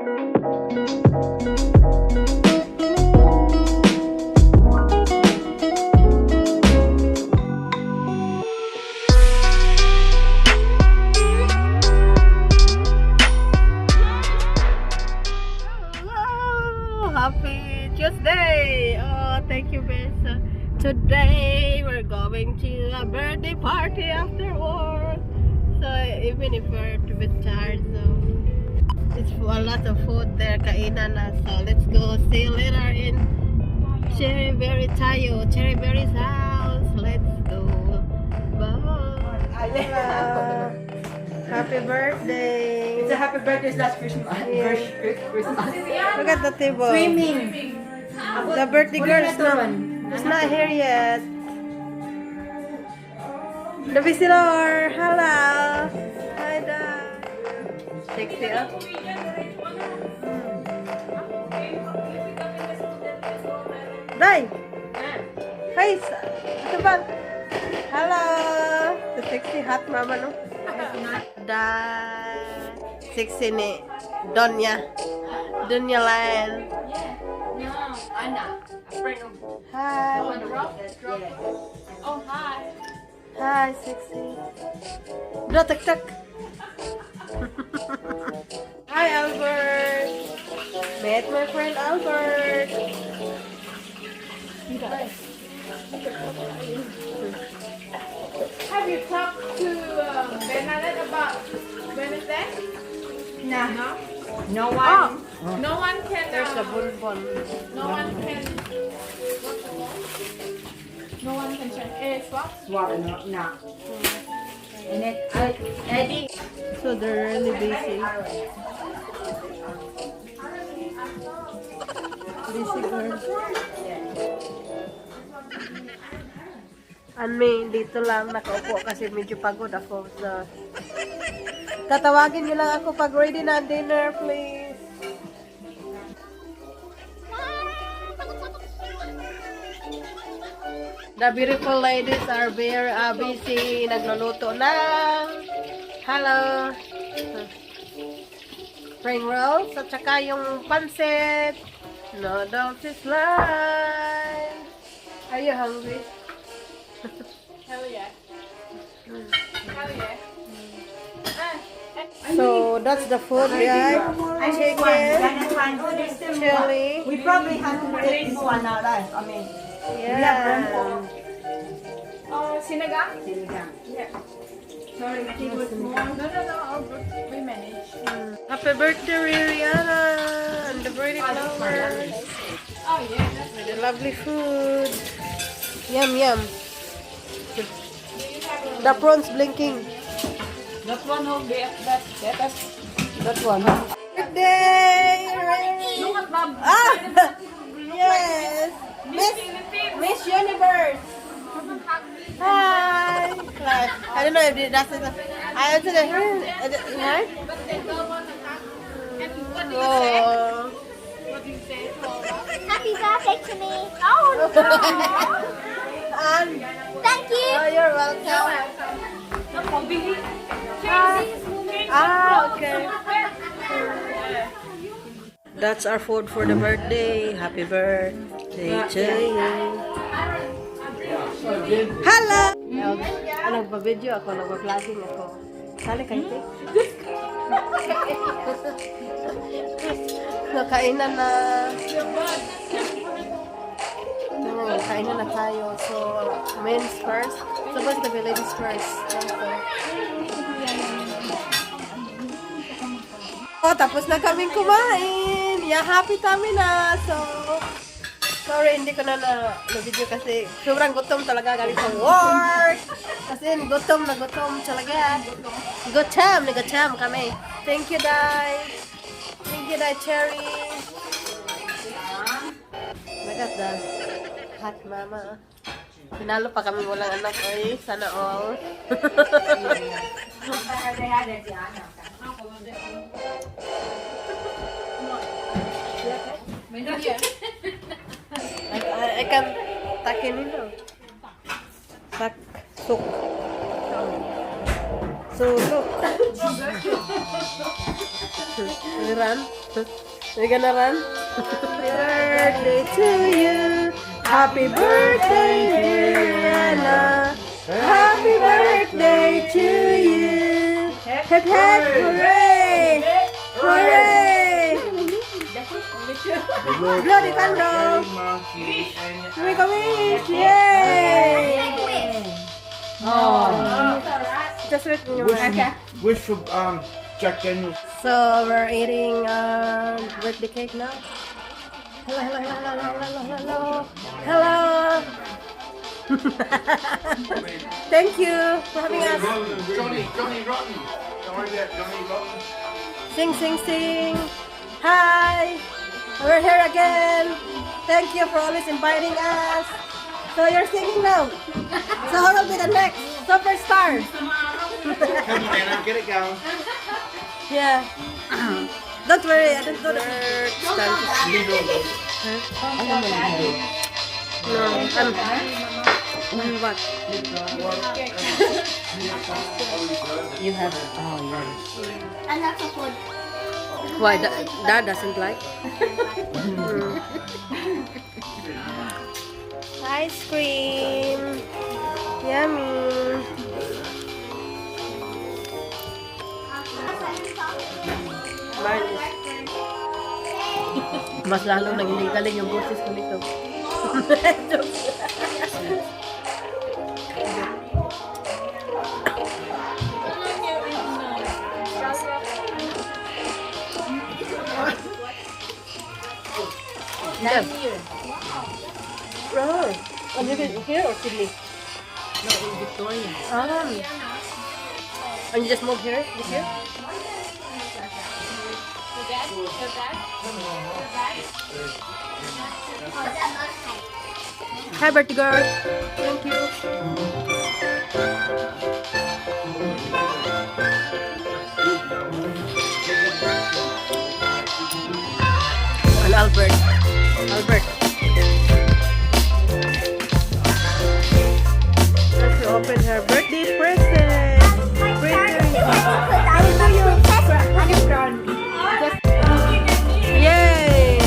Happy Tuesday! Oh, thank you, Bess. Today we're going to a birthday party after work. So even if we're a bit tired, so it's a lot of food there, kainan na. So let's go. See you later in Cherryberry Tayo, Cherryberry's house. Let's go. Bye. Happy birthday! It's a happy birthday last Christmas. Yeah. Christmas. Look at the table. Swimming. The birthday girl is not here yet. The visitor. Hello. Hi, Dad. Sexy, huh? Dai. Hi. Ito ba? Hello. The sexy hot mama, no? Dad. Sexy ni Donya. Donya Land. No, Anna, a friend of. Hi. Oh, drop. Oh, hi. Hi, sexy. Bro, tak. Hi, Albert. Met my friend Albert. Have you talked to Bernadette about Wednesday? No. No. No one. No one can. There's a bonbon. No one can. No one can check. Swap. Swap, no. And then Eddie. So they're really busy. Busy girl. And me, dito lang nakaupo kasi medyo pagod ako. So, tatawagin niyo lang ako pag ready na ang dinner, please. The beautiful ladies are very busy. Nagluluto na. Hello. Spring rolls at saka yung pancit. Noodles is live. Are you hungry? Hell yeah. Hell yeah. So that's the food, guys. Chicken, chili. We probably have to take this one now, right? I mean, Yeah. Sinigang? sinigang. Yeah. Sorry, I think it was more. No. We manage. Happy birthday, Rhianna, and the birthday flowers. Oh yeah. With the lovely food. Yum. The prawns blinking. That one will be That one, huh? Birthday! Look at Bob. Ah! Yes! Miss Universe! Hi! I don't know if that's it. I answered the hi? Oh. What do you say? Happy birthday to me. Oh, And, thank you. oh, you're welcome. Okay. That's our food for the birthday. Happy birthday to you. Hello! Nagpa-video ako, nagpa-vlogging ako. Sali kayo, te? Nakainan na. Kainan na tayo. So, men's first. Supposed to be ladies first. Oh, tapos na kaming kumain. Yeah, happy kami na. So, sorry, hindi ko na video kasi sobrang gutom talaga galing sa work. Kasi gutom talaga. Gutom kami. Thank you, Dai. Thank you, Dai Cherry. Look at that. Hot mama. Pinalo pa kami walang anak. Ay, sana all. I can takin ito. Tak suk. So go. You run? You gonna run? Happy birthday to you. Happy birthday, dear Rhianna. Happy birthday to you. Hip hip hooray! Hooray! Blow the candle. Make a wish! Yay! Oh. Just wait in your mouth. Wish for Jack Daniels. So we're eating birthday cake now. Hello, hello, hello, hello, hello, hello. Thank you for having us. Johnny Rotten. Sorry about Johnny Rotten. Sing, sing, sing. Hi, we're here again. Thank you for always inviting us. So you're singing now. So who will be the next superstar? Come on, Anna, get it going. Yeah. Don't worry, I don't know the I'm what? You have And lots of food. why Dad doesn't like ice cream. Yummy. Mas lalo nang hindi galing yung boses ko nito. Bro, and you been here or Sydney? No, in Victoria. And you just moved here this year? Hi, birthday girl. Thank you. And Albert. Let's open her birthday present. Yay!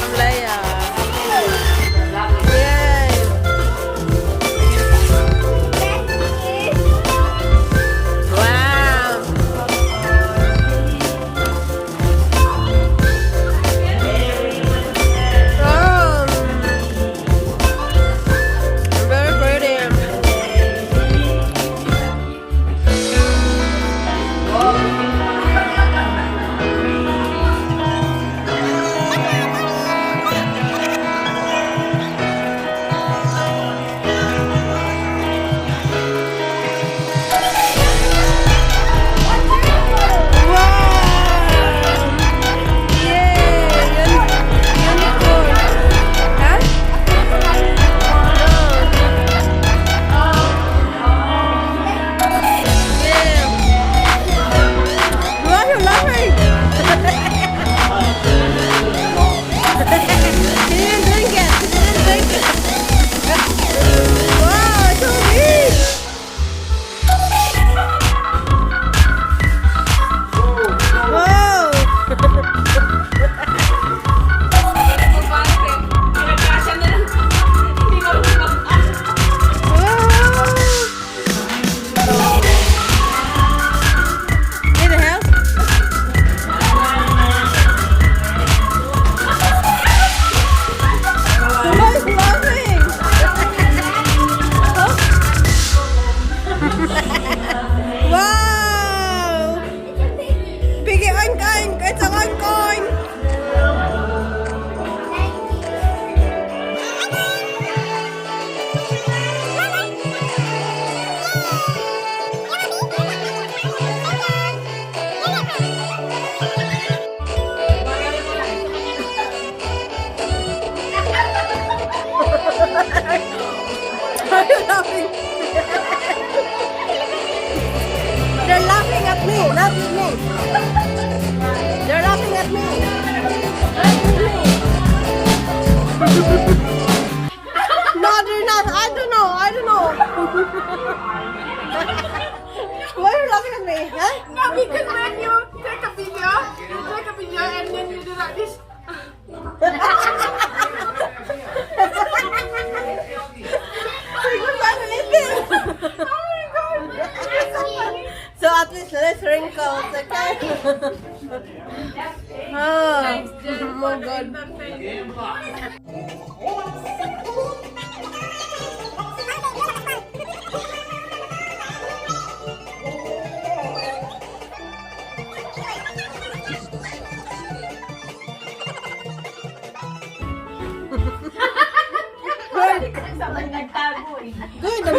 From Leia. Yay! So at least less wrinkles, okay? Oh my God. Good, the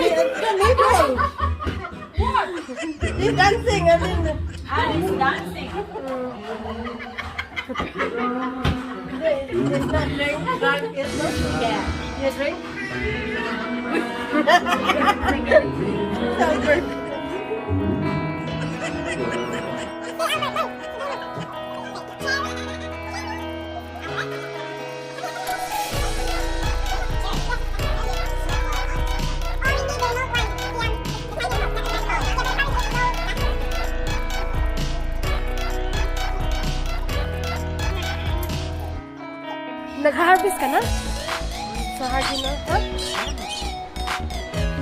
middle. He's dancing, I mean. He's dancing. It's not drunk, it's not. Yeah. You drink? Sounds good. Nag-harvest ka na? Sa hardin na? Ha?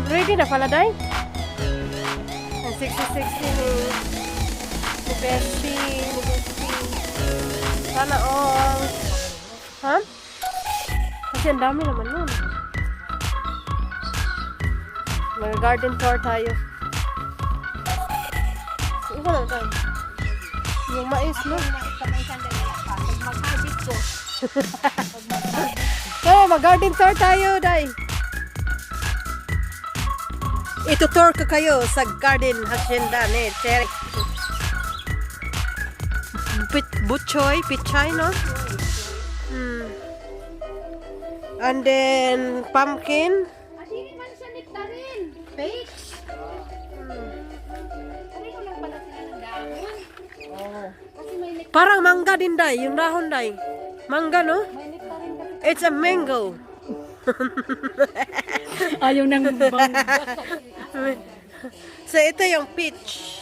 Ready na pala, Day? Ang 60-60 ni Bessie. Sana all. Ha? Kasi ang dami naman nun. Mag-garden tour tayo. Iba lang tayo. Yung mais, no? Mag-harvest ko. So, mag-garden tour tayo, Day. Itutour ko kayo sa garden hacienda ni Cherry. Butchoy, pichay, no? And then, pumpkin. Asini man siya nektarin. Peach. Ano ko lang pala sila ng dahon? Kasi may nektarin. Parang mangga din, Day. Yung dahon, Day. Mangga, no? May nektarin kasi. It's a mango. Ayaw nang bang. So, ito yung peach.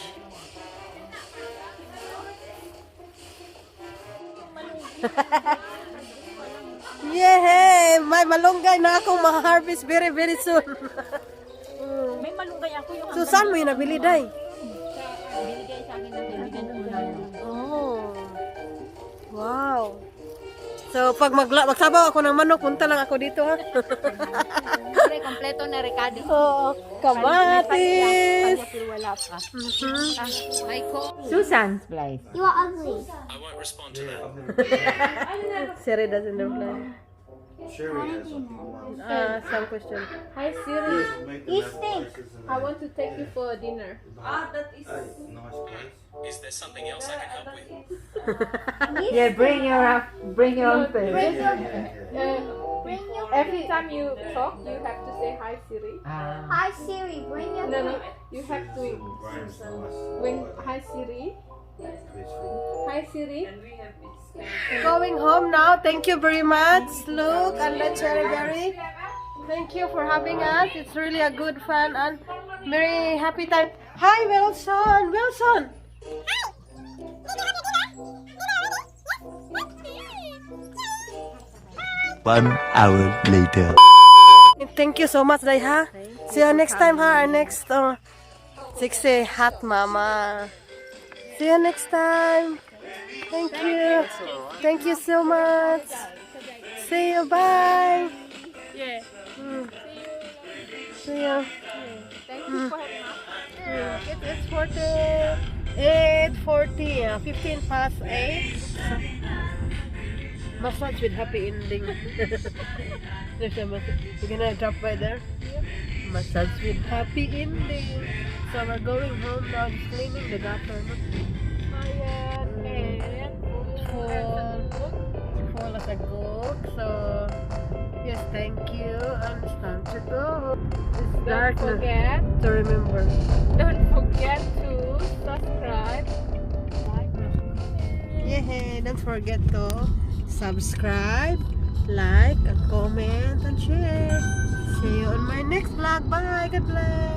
Yehey! May malunggay na akong ma-harvest very, very soon. May malunggay ako yung So, saan mo yung nabili, Day? binigay sa akin ng kaibigan ko. Oh. Wow. So, pag magsabaw ako ng manok, punta lang ako dito, ha? Siyempre, kompleto na rekado. Oo. Kamatis! Wala pa. Ay ko. Susan's place. You are ugly. Siri doesn't reply. Sherry has something. Some question. Hi Siri. You stink. I want to take you for dinner. Nice place. Is there something else I can help with? Yeah, bring your own food. Bring your Every time you talk, you have to say hi Siri. Hi Siri, bring your No, you have to when hi Siri. Hi Siri. Going home now. Thank you very much, Luke and the Cherry Berry. Thank you for having us. It's really a good fun and very happy time. Hi, Wilson. Wilson. 1 hour later. Thank you so much, Daiha. See you next time, ha. Our next 60 hot mama. See you next time. Thank you. Thank you so much. See you. Bye. Yeah. See you. Thank you for having us. It's 8:40. 15 past 8. Massage with happy ending. There's a massage. You're gonna drop by there? Massage with happy ending. So we're going home now, just cleaning the gutter. No? Ayan. Full as a goat. So, yes, thank you. And it's time to go. It's dark Don't now. forget. To remember. Don't forget to subscribe. Yeah, don't forget to subscribe, like, and comment, and share. See you on my next vlog. Bye. God bless.